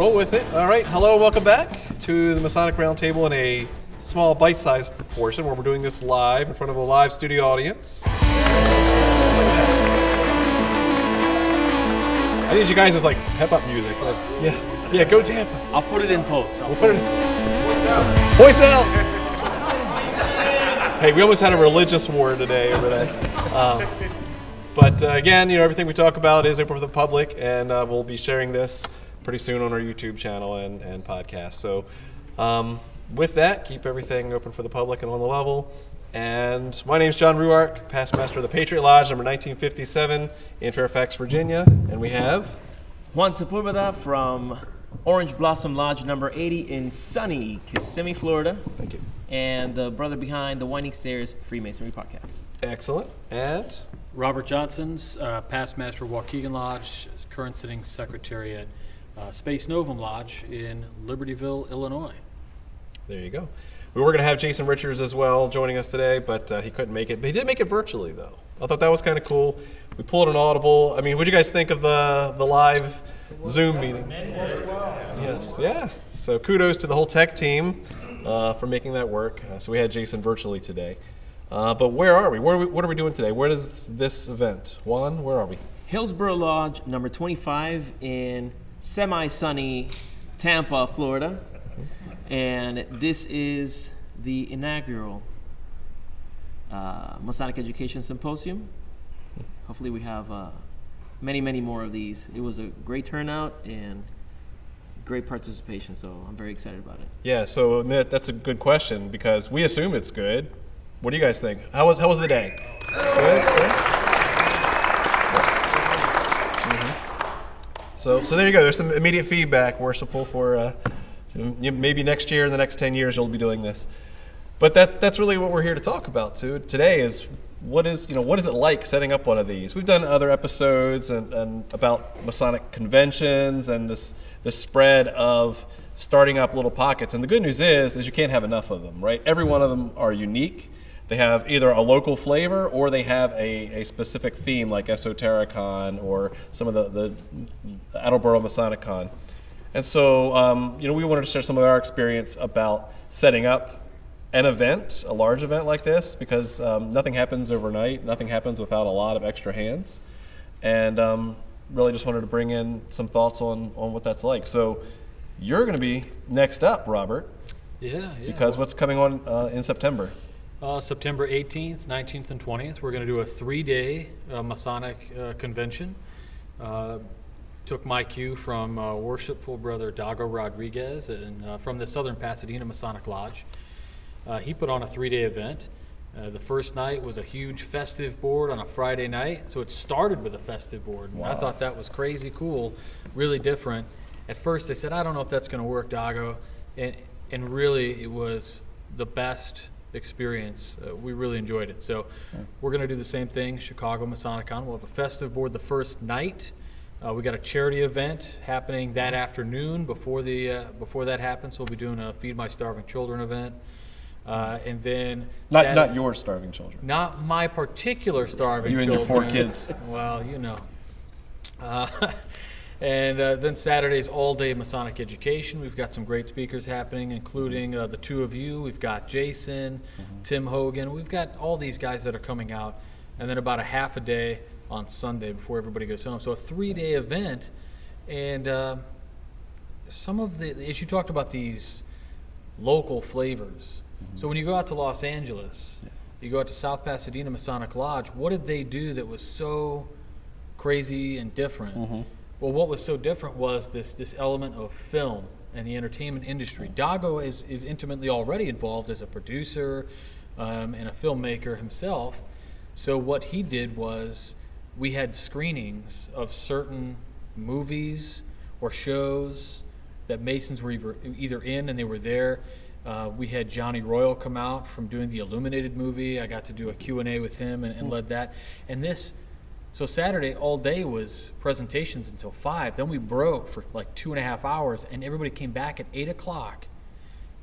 roll with it. All right, hello, welcome back to the Masonic Roundtable in a small bite-sized proportion where we're doing this live in front of a live studio audience. I need you guys as like pep-up music. Like, yeah, go Tampa. I'll put it in post. We'll put it in. Points out. Hey, we almost had a religious war today over that. But again, everything we talk about is open for the public, and we'll be sharing this pretty soon on our YouTube channel and podcast. So with that, keep everything open for the public and on the level. And my name's John Ruark, past master of the Patriot Lodge, number 1957 in Fairfax, Virginia. And we have Juan Sepulveda from Orange Blossom Lodge number 80 in sunny Kissimmee, Florida. Thank you. And the brother behind the Winding Stairs Freemasonry podcast. Excellent. And Robert Johnson's past master of Waukegan Lodge, current sitting secretary at Space Novum Lodge in Libertyville, Illinois. there you go. We were going to have Jason Richards as well joining us today, but he couldn't make it. But he did make it virtually, though. I thought that was kind of cool. We pulled an audible. I mean, what do you guys think of the live Zoom meeting? Yes, yeah. So kudos to the whole tech team for making that work. So we had Jason virtually today. But where are we? What are we doing today? Where is this event? Juan, where are we? Hillsborough Lodge number 25 in semi-sunny Tampa, Florida. And this is the inaugural Masonic Education Symposium. Hopefully we have many, many more of these. It was a great turnout and great participation, so I'm very excited about it. Yeah, so Amit, that's a good question because we assume it's good. What do you guys think? How was the day? Good? Mm-hmm. So there you go. There's some immediate feedback. Worshipful for maybe next year, in the next 10 years, you'll be doing this. But that's really what we're here to talk about too. Today is what is it like setting up one of these? We've done other episodes and about Masonic conventions and this spread of starting up little pockets. And the good news is you can't have enough of them, right? Every one of them are unique. They have either a local flavor or they have a specific theme like Esotericon or some of the Attleboro Masonicon. And so, we wanted to share some of our experience about setting up an event, a large event like this, because nothing happens overnight, nothing happens without a lot of extra hands. And really just wanted to bring in some thoughts on what that's like. So you're going to be next up, Robert. Yeah. Because what's coming on in September? September 18th, 19th, and 20th, we're going to do a 3-day Masonic convention. Took my cue from worshipful brother Dago Rodriguez and from the Southern Pasadena Masonic Lodge. He put on a 3-day event. The first night was a huge festive board on a Friday night, so it started with a festive board. Wow. I thought that was crazy cool, really different. At first they said, I don't know if that's going to work, Dago, and really it was the best experience. We really enjoyed it. So we're going to do the same thing, Chicago Masonicon. We'll have a festive board the first night. We got a charity event happening that afternoon before that happens. So we'll be doing a Feed My Starving Children event. And then Not your starving children. Not my particular starving children. You and your 4 kids. Well, And then Saturday's all-day Masonic education. We've got some great speakers happening, including the two of you. We've got Jason, Tim Hogan. We've got all these guys that are coming out. And then about a half a day on Sunday before everybody goes home. So a 3-day event. And some of as you talked about these local flavors. So when you go out to Los Angeles, you go out to South Pasadena Masonic Lodge, what did they do that was so crazy and different? Well, what was so different was this element of film and the entertainment industry. Dago is intimately already involved as a producer and a filmmaker himself. So what he did was we had screenings of certain movies or shows that Masons were either in and they were there. We had Johnny Royal come out from doing the Illuminated movie. I got to do a Q&A with him and led that. And so Saturday all day was presentations until 5. Then we broke for like 2.5 hours, and everybody came back at 8 o'clock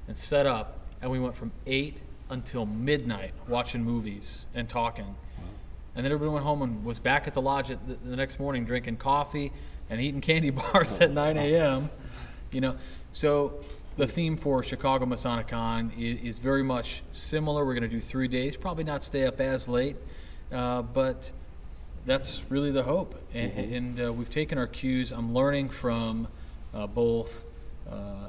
and set up. And we went from 8 until midnight watching movies and talking. And then everybody went home and was back at the lodge the next morning drinking coffee and eating candy bars at 9 a.m. So the theme for Chicago Masonicon is very much similar. We're going to do 3 days, probably not stay up as late, but that's really the hope. And we've taken our cues. I'm learning from both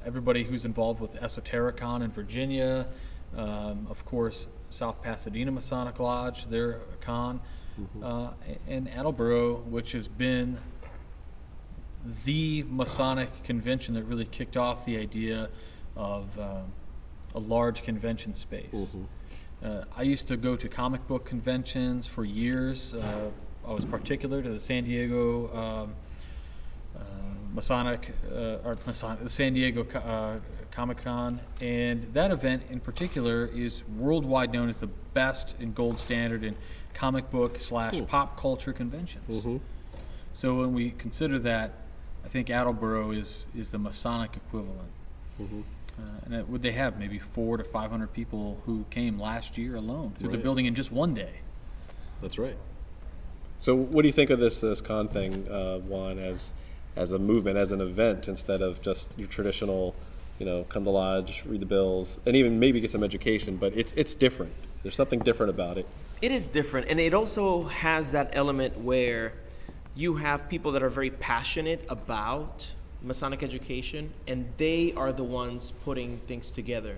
everybody who's involved with Esotericon in Virginia, of course, South Pasadena Masonic Lodge, their con, and Attleboro, which has been the Masonic convention that really kicked off the idea of a large convention space. I used to go to comic book conventions for years. I was particular to the San Diego the San Diego Comic-Con, and that event in particular is worldwide known as the best and gold standard in comic book / pop culture conventions. So when we consider that, I think Attleboro is the Masonic equivalent. And they have maybe 400 to 500 people who came last year alone through the building in just one day. That's right. So what do you think of this con thing, Juan, as a movement, as an event, instead of just your traditional, come to lodge, read the bills, and even maybe get some education, but it's different. There's something different about it. It is different, and it also has that element where you have people that are very passionate about Masonic education, and they are the ones putting things together.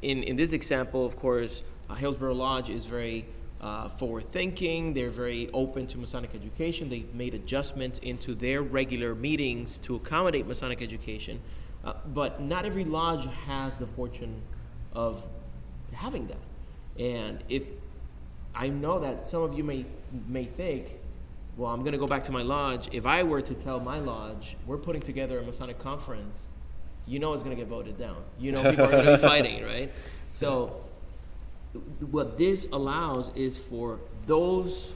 In this example, of course, Hillsborough Lodge is very forward-thinking. They're very open to Masonic education. They've made adjustments into their regular meetings to accommodate Masonic education, but not every lodge has the fortune of having that. And if I know that some of you may think, well, I'm going to go back to my lodge. If I were to tell my lodge, we're putting together a Masonic conference, it's going to get voted down. People are going to be fighting, right? So what this allows is for those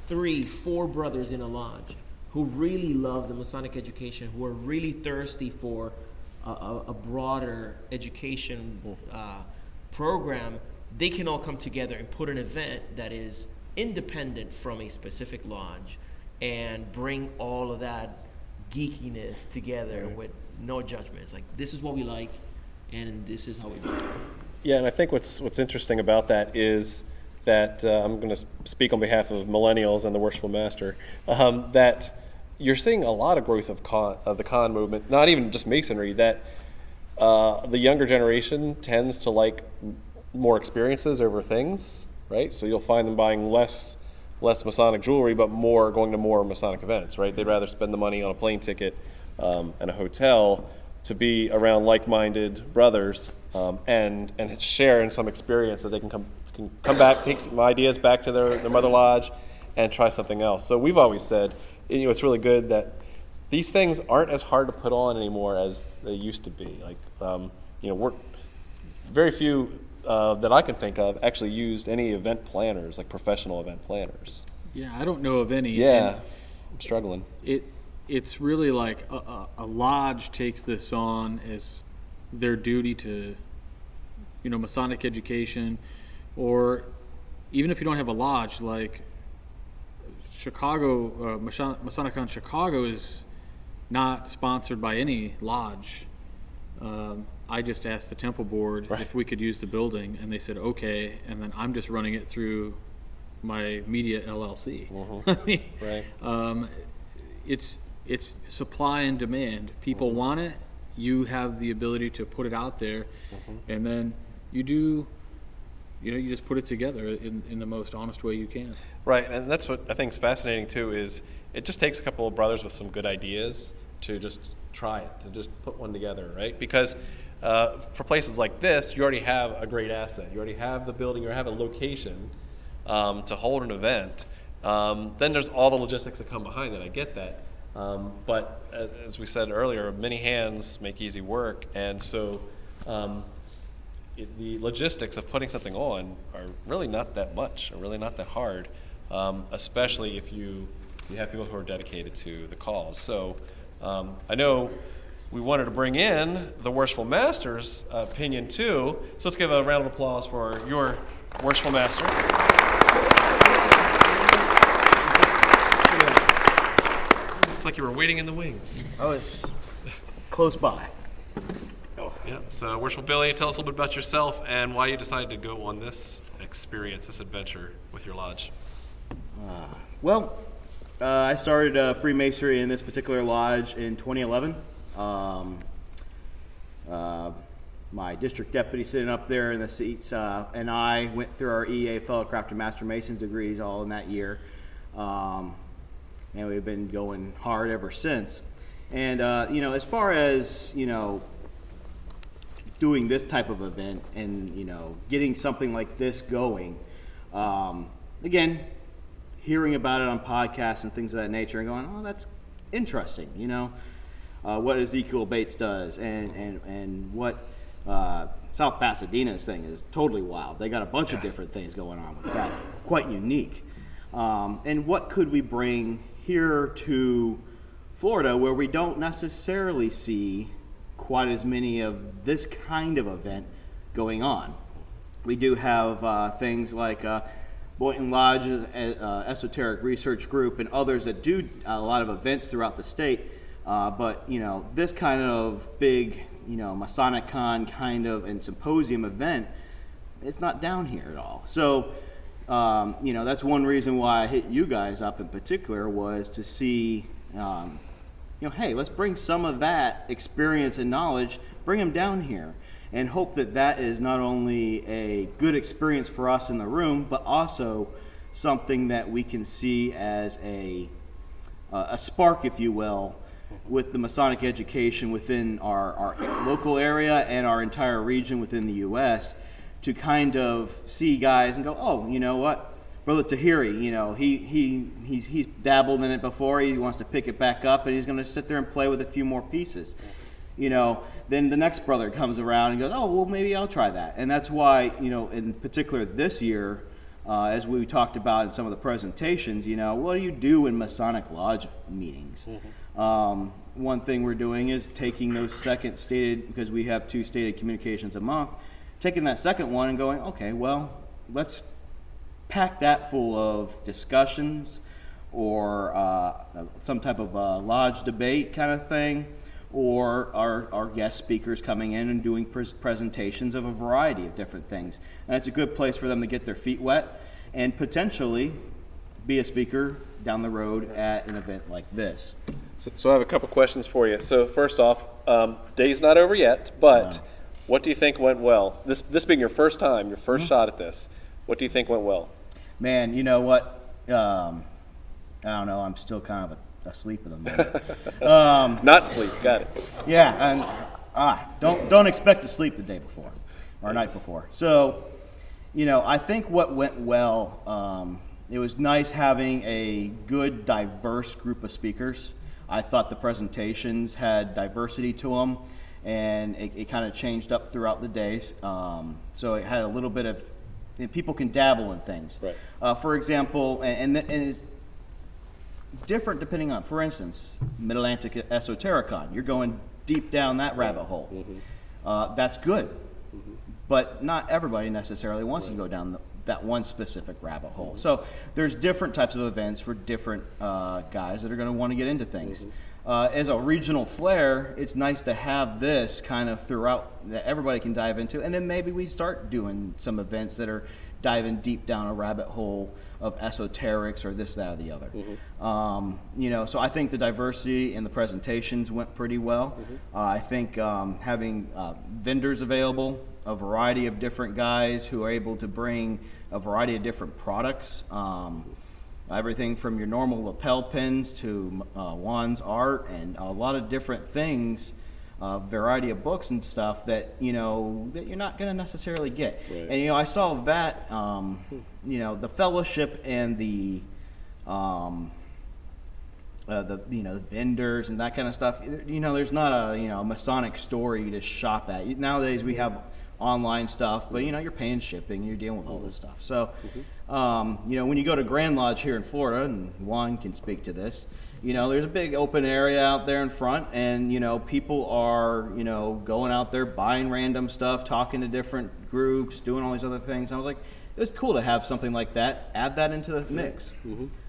3-4 brothers in a lodge who really love the Masonic education, who are really thirsty for a broader education program, they can all come together and put an event that is independent from a specific lodge and bring all of that geekiness together with no judgment. It's like, this is what we like, and this is how we do it. Yeah, and I think what's interesting about that is that I'm going to speak on behalf of millennials and the Worshipful Master, that you're seeing a lot of growth of the con movement, not even just Masonry, that the younger generation tends to like more experiences over things, right? So you'll find them buying less Masonic jewelry, but going to more Masonic events, right? They'd rather spend the money on a plane ticket and a hotel to be around like-minded brothers and share in some experience that they can come back, take some ideas back to their mother lodge and try something else. So we've always said, it's really good that these things aren't as hard to put on anymore as they used to be. Like, we're very few that I can think of actually used any event planners, like professional event planners. Yeah, I don't know of any. Yeah, I'm struggling. It's really like a lodge takes this on as their duty to, Masonic education, or even if you don't have a lodge, like Chicago, Masonicon Chicago is not sponsored by any lodge. I just asked the temple board if we could use the building, and they said okay, and then I'm just running it through my media LLC. I mean, it's supply and demand. People want it. You have the ability to put it out there, and then you just put it together in the most honest way you can. Right, and that's what I think is fascinating too, is it just takes a couple of brothers with some good ideas to just try it, to just put one together, right? Because for places like this, you already have a great asset. You already have the building, you already have a location to hold an event. Then there's all the logistics that come behind it. I get that. But as we said earlier, many hands make easy work. And so the logistics of putting something on are really not that much, or really not that hard, especially if you have people who are dedicated to the cause. So I know we wanted to bring in the Worshipful Master's opinion too. So let's give a round of applause for your Worshipful Master. It's like you were waiting in the wings. I was close by. Yeah. So, Worshipful Billy, tell us a little bit about yourself and why you decided to go on this experience, this adventure with your lodge. Well, I started Freemasonry in this particular lodge in 2011. My district deputy sitting up there in the seats, and I went through our EA Fellowcraft and Master Masons degrees all in that year. And we've been going hard ever since. And, as far as, doing this type of event and, getting something like this going, again, hearing about it on podcasts and things of that nature and going, oh, that's interesting, what Ezekiel Bates does and what South Pasadena's thing is totally wild. They got a bunch of different things going on with that, quite unique. And what could we bring here to Florida where we don't necessarily see quite as many of this kind of event going on? We do have things like Boynton Lodge's Esoteric Research Group and others that do a lot of events throughout the state. But, this kind of big, Masonic Con kind of and Symposium event, it's not down here at all. So, that's one reason why I hit you guys up in particular was to see, hey, let's bring some of that experience and knowledge, bring them down here, and hope that that is not only a good experience for us in the room, but also something that we can see as a spark, if you will, with the Masonic education within our local area and our entire region within the U.S. to kind of see guys and go, oh, you know what, Brother Tahiri, he's dabbled in it before. He wants to pick it back up, and he's going to sit there and play with a few more pieces. Then the next brother comes around and goes, oh, well, maybe I'll try that. And that's why, in particular this year, as we talked about in some of the presentations, what do you do in Masonic Lodge meetings? One thing we're doing is taking those second stated, because we have 2 stated communications a month, taking that second one and going, okay, well, let's pack that full of discussions or some type of lodge debate kind of thing, or our guest speakers coming in and doing presentations of a variety of different things. And it's a good place for them to get their feet wet and potentially be a speaker down the road at an event like this. So I have a couple questions for you. So first off, day's not over yet, but No. what do you think went well? This being your first time, your first shot at this, what do you think went well? Man, you know what? I don't know. I'm still kind of asleep at the moment. Not sleep, got it. Yeah, and don't expect to sleep the day before or night before. So, I think what went well, it was nice having a good, diverse group of speakers. I thought the presentations had diversity to them, and it kind of changed up throughout the days. So it had a little bit of, people can dabble in things. Right. For example, and it's different depending on, for instance, Mid-Atlantic Esotericon. You're going deep down that rabbit hole. Mm-hmm. That's good, but not everybody necessarily wants to go down that one specific rabbit hole. So there's different types of events for different guys that are going to want to get into things. As a regional flair, it's nice to have this kind of throughout that everybody can dive into, and then maybe we start doing some events that are diving deep down a rabbit hole of esoterics or this, that, or the other. So I think the diversity in the presentations went pretty well. I think having vendors available, a variety of different guys who are able to bring a variety of different products, everything from your normal lapel pins to Juan's art and a lot of different things, variety of books and stuff that that you're not going to necessarily get. Right. And I saw that the fellowship and the vendors and that kind of stuff. There's not a Masonic store you just shop at. Nowadays we have online stuff, but you're paying shipping, you're dealing with all this stuff. So, when you go to Grand Lodge here in Florida, and Juan can speak to this, there's a big open area out there in front, and people are going out there buying random stuff, talking to different groups, doing all these other things. I was like, it was cool to have something like that, add that into the mix.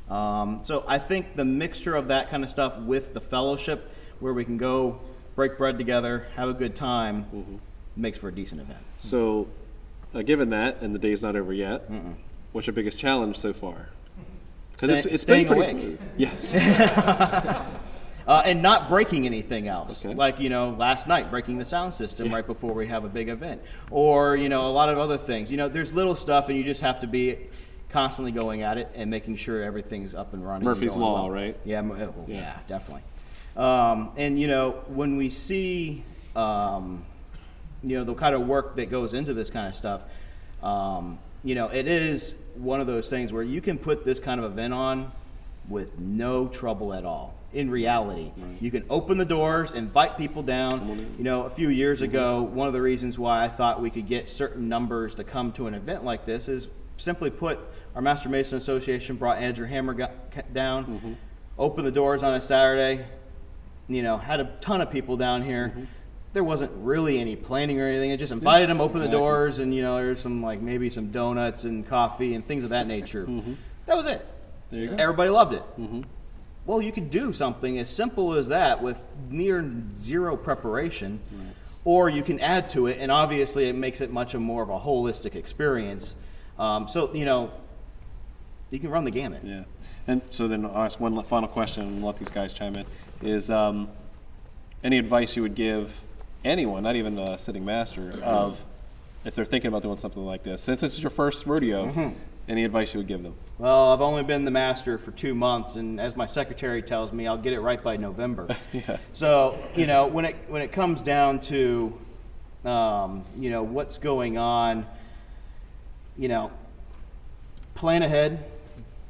So I think the mixture of that kind of stuff with the fellowship, where we can go break bread together, have a good time, makes for a decent event. So, given that, and the day's not over yet, what's your biggest challenge so far? Because it's been Staying pretty awake. smooth. Yes. And not breaking anything else. Okay. Like, last night, breaking the sound system right before we have a big event. Or, a lot of other things. There's little stuff, and you just have to be constantly going at it and making sure everything's up and running. Murphy's and going Law, well. right? Yeah, definitely. And, when we see, the kind of work that goes into this kind of stuff, it is one of those things where you can put this kind of event on with no trouble at all. In reality, you can open the doors, invite people down. A few years ago, one of the reasons why I thought we could get certain numbers to come to an event like this is simply put, our Master Mason Association brought Andrew Hammer down, opened the doors on a Saturday, had a ton of people down here. There wasn't really any planning or anything. I just invited them, opened the doors, and there's some maybe some donuts and coffee and things of that nature. That was it. There you go. Everybody loved it. Well, you could do something as simple as that with near zero preparation, or you can add to it, and obviously it makes it much more of a holistic experience. So, you can run the gamut. Yeah. And so then I'll ask one final question and let these guys chime in. Is any advice you would give anyone, not even a sitting master, of if they're thinking about doing something like this? Since it's your first rodeo, any advice you would give them? Well, I've only been the master for 2 months, and as my secretary tells me, I'll get it right by November. Yeah. So, when it comes down to, what's going on, plan ahead.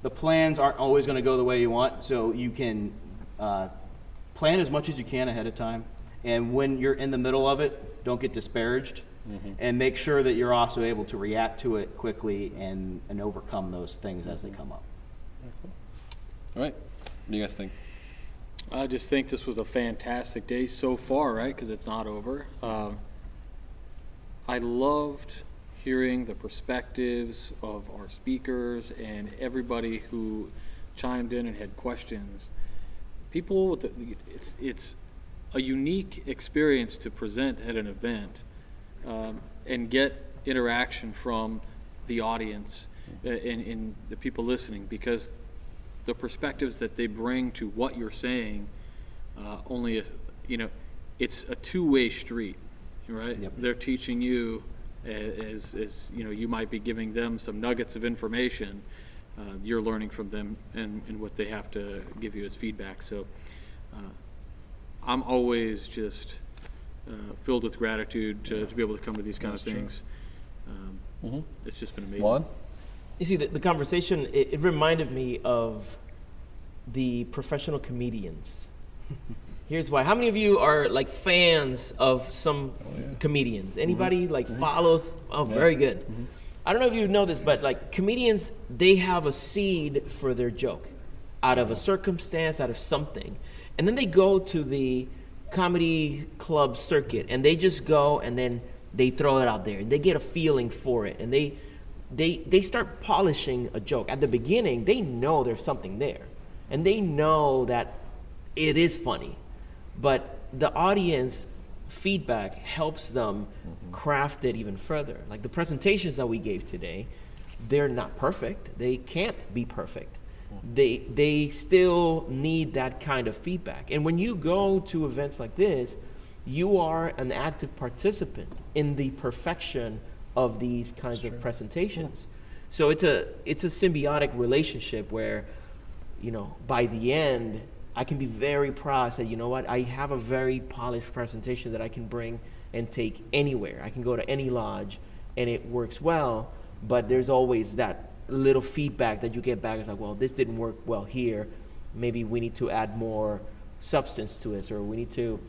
The plans aren't always going to go the way you want, so you can plan as much as you can ahead of time. And when you're in the middle of it, don't get disparaged. And make sure that you're also able to react to it quickly and overcome those things as they come up. All right. What do you guys think? I just think this was a fantastic day so far, right? Because it's not over. I loved hearing the perspectives of our speakers and everybody who chimed in and had questions. People, it's a unique experience to present at an event and get interaction from the audience and the people listening, because the perspectives that they bring to what you're saying it's a two-way street, right? Yep. They're teaching you as you might be giving them some nuggets of information. You're learning from them and what they have to give you as feedback. So I'm always just filled with gratitude to be able to come to these kind of things. It's just been amazing. Juan? You see, the conversation, it reminded me of the professional comedians. Here's why. How many of you are like fans of some comedians? Anybody follows? Oh, very good. I don't know if you know this, but like comedians, they have a seed for their joke out of a circumstance, out of something. And then they go to the comedy club circuit and they just go and then they throw it out there and they get a feeling for it and they start polishing a joke. At the beginning, they know there's something there and they know that it is funny, but the audience feedback helps them craft it even further. Like the presentations that we gave today, they're not perfect. They can't be perfect. They still need that kind of feedback. And when you go to events like this, you are an active participant in the perfection of these kinds of presentations. So it's a symbiotic relationship where, by the end, I can be very proud. Say, you know what? I have a very polished presentation that I can bring and take anywhere. I can go to any lodge and it works well, but there's always that little feedback that you get back. It's like, well, this didn't work well here. Maybe we need to add more substance to it, or we need to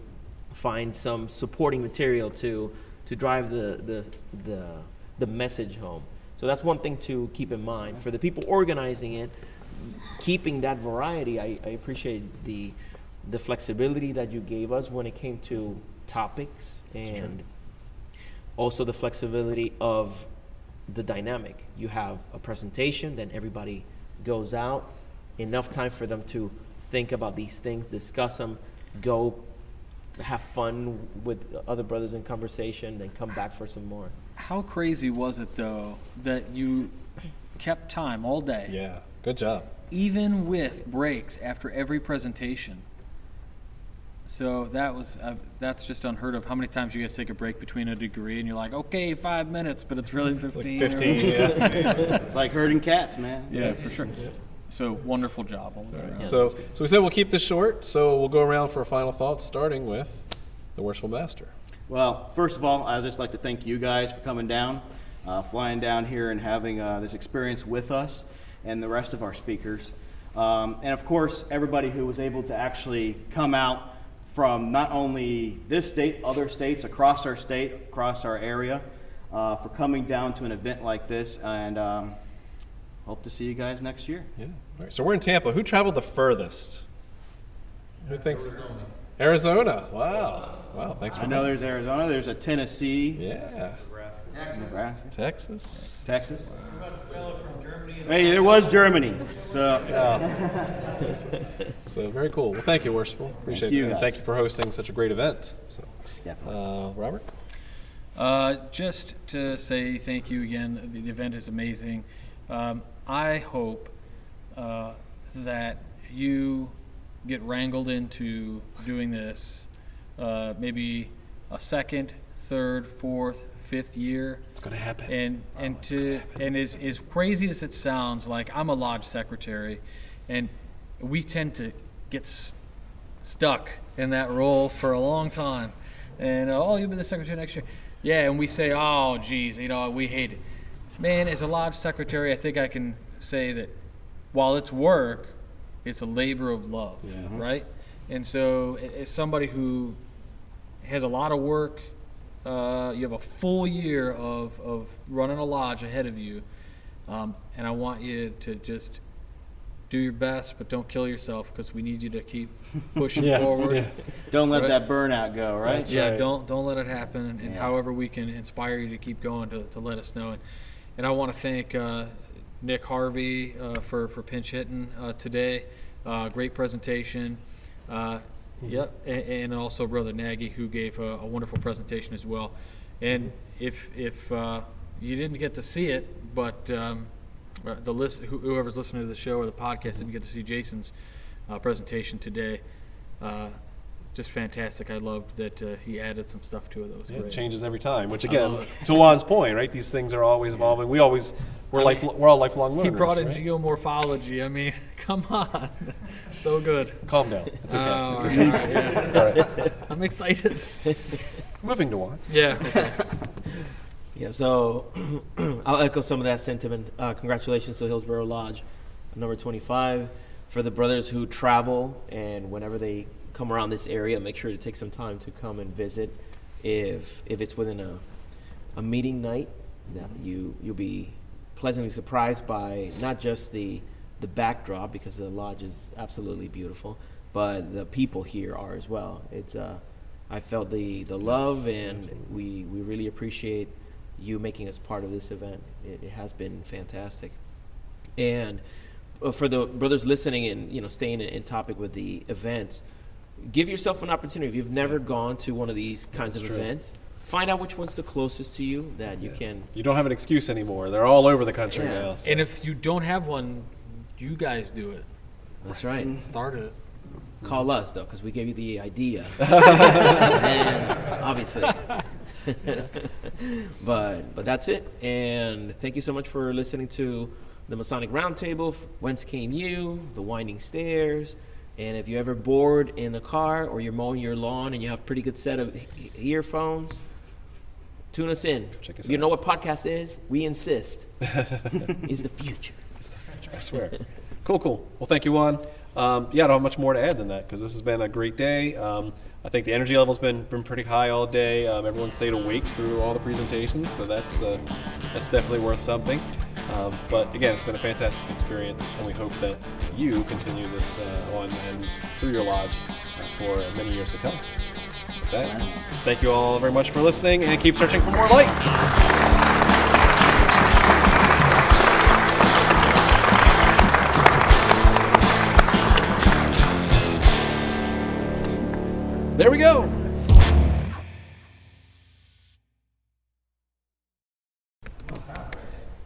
find some supporting material to drive the message home. So that's one thing to keep in mind. For the people organizing it, keeping that variety, I appreciate the flexibility that you gave us when it came to topics, and also the flexibility of the dynamic. You have a presentation, then everybody goes out, enough time for them to think about these things, discuss them, go have fun with other brothers in conversation, and come back for some more. How crazy was it, though, that you kept time all day, Yeah, good job. even with breaks after every presentation? So that's just unheard of. How many times you guys take a break between a degree and you're like, okay, 5 minutes, but it's really 15. Like 15, yeah. It's like herding cats, man. Yeah, for sure. So wonderful job all the way around. So we said we'll keep this short, so we'll go around for final thoughts, starting with the Worshipful Master. Well, first of all, I'd just like to thank you guys for coming down, flying down here and having this experience with us and the rest of our speakers. And of course, everybody who was able to actually come out from not only this state, other states across our state, across our area, for coming down to an event like this, and hope to see you guys next year. Yeah. All right. So we're in Tampa. Who traveled the furthest? Who thinks? Arizona. Wow. Wow. Thanks for I know there's Arizona, there's a Tennessee, Yeah. Nebraska, Texas. Texas. Hey, there was Germany. So So very cool. Well, thank you, Worshipful. Appreciate you, it. And guys. thank you for hosting such a great event. So, definitely. Robert. Just to say thank you again. The event is amazing. I hope that you get wrangled into doing this maybe a second, third, fourth, fifth year. It's going to happen. And as crazy as it sounds, like I'm a lodge secretary, and we tend to get stuck in that role for a long time. And you'll be the secretary next year. Yeah, and we say, oh, geez, we hate it. Man, as a lodge secretary, I think I can say that while it's work, it's a labor of love, right? And so as somebody who has a lot of work, you have a full year of running a lodge ahead of you, and I want you to just do your best, but don't kill yourself, because we need you to keep pushing forward. Yeah. Don't let Right. that burnout go, right? That's Yeah, right. don't let it happen, and Yeah. however we can inspire you to keep going, to let us know. And I want to thank Nick Harvey for pinch hitting today. Great presentation. Yep, and also Brother Nagy, who gave a wonderful presentation as well. And if you didn't get to see it, but whoever's listening to the show or the podcast didn't get to see Jason's presentation today, just fantastic. I loved that he added some stuff to it. That was Yeah, it great. changes every time, which I again, love to Juan's point, right? These things are always evolving. We're all lifelong learners. He brought in right? geomorphology. I mean, come on, so good. Calm down. It's okay. Oh, It's all okay. right, yeah. All right. I'm excited. Moving to Juan. Yeah. Okay. Yeah, so I'll echo some of that sentiment. Congratulations to Hillsborough Lodge, number 25. For the brothers who travel, and whenever they come around this area, make sure to take some time to come and visit. If it's within a meeting night, that you'll be pleasantly surprised by not just the backdrop, because the lodge is absolutely beautiful, but the people here are as well. It's I felt the love, and we really appreciate you making us part of this event. It has been fantastic. And for the brothers listening and staying in topic with the events, give yourself an opportunity. If you've never gone to one of these kinds of events, find out which one's the closest to you that you can. You don't have an excuse anymore. They're all over the country now. So. And if you don't have one, you guys do it. That's right. Start it. Call us though, because we gave you the idea. And obviously. But that's it. And thank you so much for listening to the Masonic Roundtable. Whence Came You? The Winding Stairs. And if you're ever bored in the car, or you're mowing your lawn and you have a pretty good set of earphones, tune us in. Check us You out. know what podcast is? We insist. It's the future. I swear. Cool. Well, thank you, Juan. I don't have much more to add than that, because this has been a great day. I think the energy level's been pretty high all day. Everyone stayed awake through all the presentations, so that's definitely worth something. But again, it's been a fantastic experience, and we hope that you continue this on and through your lodge for many years to come. With that, thank you all very much for listening, and keep searching for more light. There we go.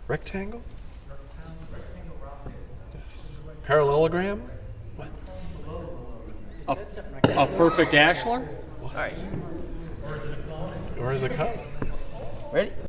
Rectangle? Parallelogram? A perfect ashlar? All right. Or is it a cup? Ready?